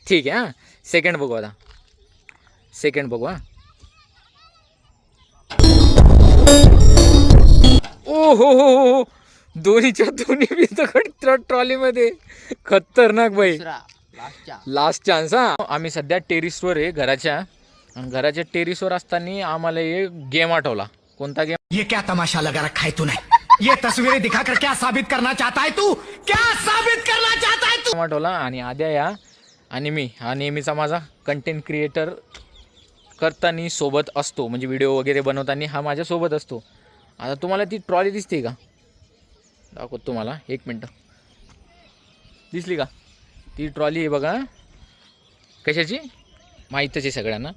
ठीक आहे. हां सेकंड बघू आता, सेकंड बघू. हां ओ हो, दोन्हीच्या दोन्ही बी दगड ट्रॉलीमध्ये. खतरनाक बाई. Last chance. हा आम्ही सध्या टेरिसवर आहे घराच्या, घराच्या टेरिसवर असताना आम्हाला एक गेम आठवला. कोणता गेम? ये क्या तमाशा लगा रखा है तूने? ये तस्वीरें दिखाकर क्या साबित करना चाहता है तू? क्या साबित करना चाहता है तू? आठवला. आणि आद्या या आणि मी हा नेहमीचा माझा कंटेंट क्रिएटर करताना सोबत असतो, म्हणजे व्हिडिओ वगैरे बनवताना हा माझ्या सोबत असतो. आता तुम्हाला ती ट्रॉली दिसते का? दाखवतो तुम्हाला, एक मिनटं. दिसली का ती ट्रॉली? आहे बघा. कशाची माहीतच आहे सगळ्यांना.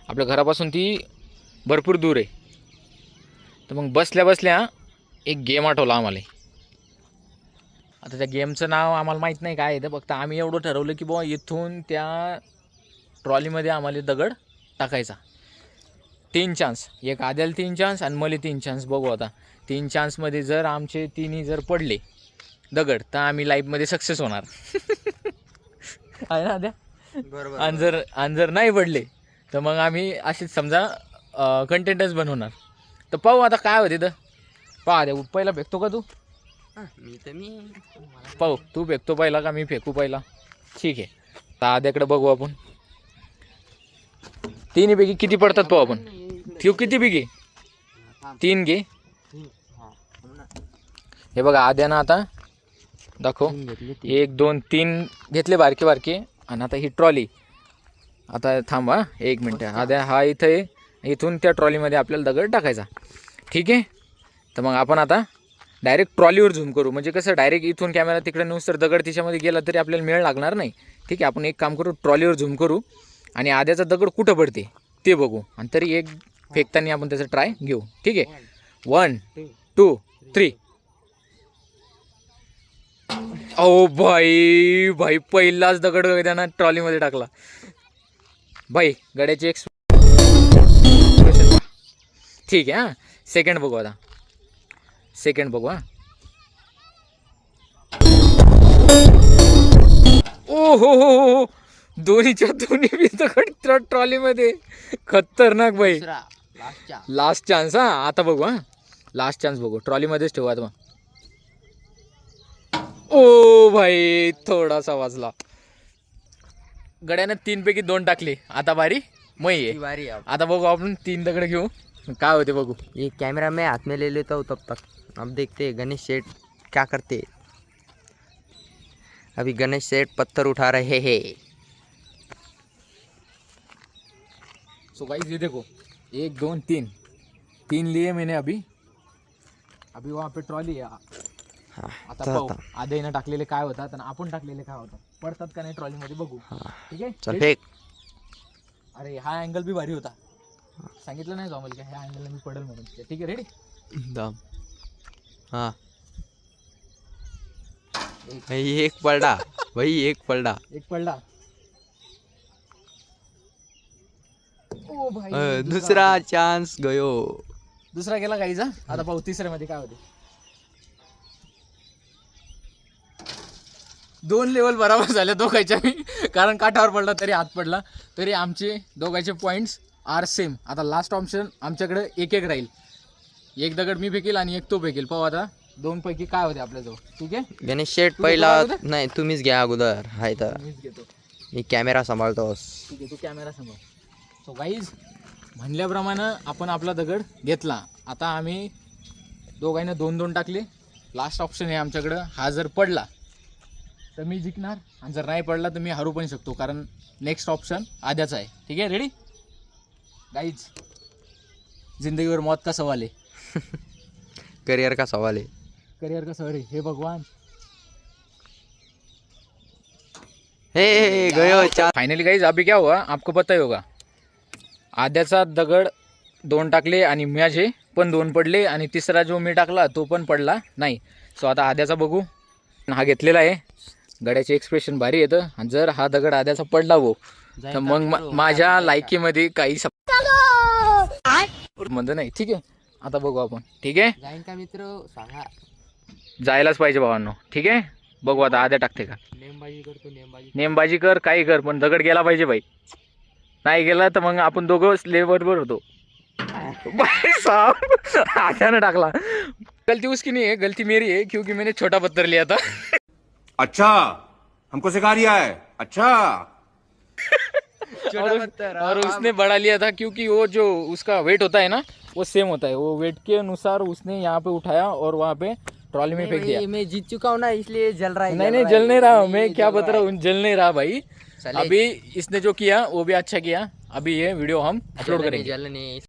आपल्या घरापासून ती भरपूर दूर आहे. तर मग बसल्या बसल्या एक गेम आठवला आम्हाला. आता त्या गेमचं नाव आम्हाला माहीत नाही काय आहे तर, फक्त आम्ही एवढं ठरवलं की बुवा इथून त्या ट्रॉलीमध्ये आम्हाला दगड टाकायचा. 3 चान्स, एक आद्याला 3 चान्स आणि मला 3 चान्स. बघू आता 3 चान्समध्ये जर आमचे तिन्ही जर पडले दगड तर आम्ही लाईफमध्ये सक्सेस होणार. आहे ना आद्या? बरोबर. आणि जर नाही पडले तर मग आम्ही असेच समजा कंटेंटच बनवणार. तर पाहू आता काय होते. तर पहा द्या, पहिला फेकतो का तू? मी पाहू तू फेकतो पहिला का मी फेकू पहिला? ठीक आहे. तर आद्याकडे बघू आपण. तिन्हीपैकी किती पडतात पाहू आपण. ठेव किती बी घे, 3 घे. हे बघा आद्यानं आता दाखव, 1 2 3 घेतले बारके बारके. आणि आता ही ट्रॉली. आता थांबा 1 मिनटं. आद्या हा इथं आहे, इथून त्या ट्रॉलीमध्ये आपल्याला दगड टाकायचा. ठीक आहे. तर मग आपण आता डायरेक्ट ट्रॉलीवर झूम करू. म्हणजे कसं डायरेक्ट इथून कॅमेरा तिकडे नेऊस तर दगड तिच्यामध्ये गेला तरी आपल्याला मेळ लागणार नाही. ठीक आहे. आपण एक काम करू, ट्रॉलीवर झूम करू आणि आद्याचा दगड कुठं पडते ते बघू. आणि तरी एक फेकताना आपण त्याचा ट्राय घेऊ. ठीक आहे. 1 2 3. ओ भाई भाई, पहिलाच दगड त्यानं ट्रॉलीमध्ये टाकला भाई. गड्याची एक. ठीक आहे. हां सेकंड बघू आता, सेकंड बघू. हां ओ हो, दोन्हीच्या दोन्ही बी दगड ट्रॉलीमध्ये. खतरनाक बाई. Last chance. हां आता बघू. हां लास्ट चान्स बघू. ट्रॉलीमध्येच ठेवू आता. ओ भाई थोडासा वाजला. गड्यानं 3 पैकी 2 टाकले. आता बारी मई आहे. आता बघू आपण 3 दगड घेऊ काय होते बघू. ये कैमरा मैं हाथ में ले लेता हूँ तब तक. अब देखते हैं गणेश सेठ क्या करते. अभी गणेश सेठ पत्थर उठा रहे हैं. सो गाइस ये देखो 1 2 3 लिए मैंने अभी वहाँ पे ट्रॉली है. आता पाहू आद्यानं टाकलेले काय होतात आणि आपण टाकलेले काय होतात, पडतात का नाही ट्रॉलीमध्ये बघू. ठीक आहे. चल फेक. अरे हा अँगल बी भारी होता. सांगितलं नाही आम्हाला का ह्या अँगलला मी पडेल म्हणून. ठीक आहे. रेडी. दम. हाँ भाई एक पलड़ा. भाई एक पलड़ा. एक पडला. ओ भाई दुसरा चान्स गयो. दुसरा गेला काहीचा. आता पाहू तिसऱ्यामध्ये काय होते. 2 लेवल बरोबर झाले दोघांच्या मी, कारण काठावर पडला तरी हात पडला तरी आमचे दोघांचे पॉईंट्स आर सेम. आता लास्ट ऑप्शन आमच्याकडे एक एक राहील. एक दगड मी फेकेल आणि एक तो फेकेल. पाहू आता 2 पैकी काय होते आपल्याजवळ. ठीक आहे. गणेश शेठ पहिला नाही तुम्हीच घ्या अगोदर. हाय तर मीच घेतो. मी कॅमेरा सांभाळतोस. ठीक आहे तू कॅमेरा समोर. सो गाईज म्हणल्याप्रमाणे आपण आपला दगड घेतला. आता आम्ही दोघांना 2-2 टाकले. लास्ट ऑप्शन आहे आमच्याकडं. हा जर पडला तर मी जिंकणार आणि जर नाही पडला तर मी हरू पण शकतो, कारण नेक्स्ट ऑप्शन आद्याचा आहे. ठीक आहे. Ready guys. जिंदगीवर मौत का सवाल है. करियर का सवाल है. करियर का सवाल है. हे भगवान. हे गयो. फाइनली गाइज अभी क्या हुआ आपको पता ही होगा. आद्याचा दगड 2 टाकले आणि माझे पण 2 पडले आणि तिसरा जो मी टाकला तो पण पडला नाही. सो आता आद्याचा बघू. हा घेतलेला आहे. गड्याचे एक्सप्रेशन भारी येतं. आणि जर हा दगड आद्याचा पडला हो तर मग माझ्या लायकीमध्ये काही म्हणजे नाही. ठीक आहे. आता बघू आपण. ठीक आहे. जाईन का मित्र सांगा. जायलाच पाहिजे भावांनो. ठीक आहे. बघू आता आद्या टाकते का. नेमबाजी नेमबाजी कर काही कर पण दगड गेला पाहिजे भाई. नाही गेला तर मग आपण दोघं स्लेव बरोबर होतो. भाई साहब अचानक टाकला. गलती उसकी नहीं है, गलती मेरी है क्योंकि मैंने छोटा पत्थर लिया था. अच्छा हमको सिखा रिया है. अच्छा और उसने बड़ा लिया था क्योंकि वो जो उसका वेट होता है ना वो सेम होता है. वो वेट के अनुसार उसने यहाँ पे उठाया और वहाँ पे ट्रॉली में फेंक दिया. मैं जीत चुका हूँ ना इसलिए जल रहा है. नहीं जल नहीं रहा. मैं क्या बता रहा हूँ, जल नहीं रहा भाई. अभी इसने जो किया वो भी अच्छा किया. अभी ये वीडियो हम अपलोड करेंगे. जल नहीं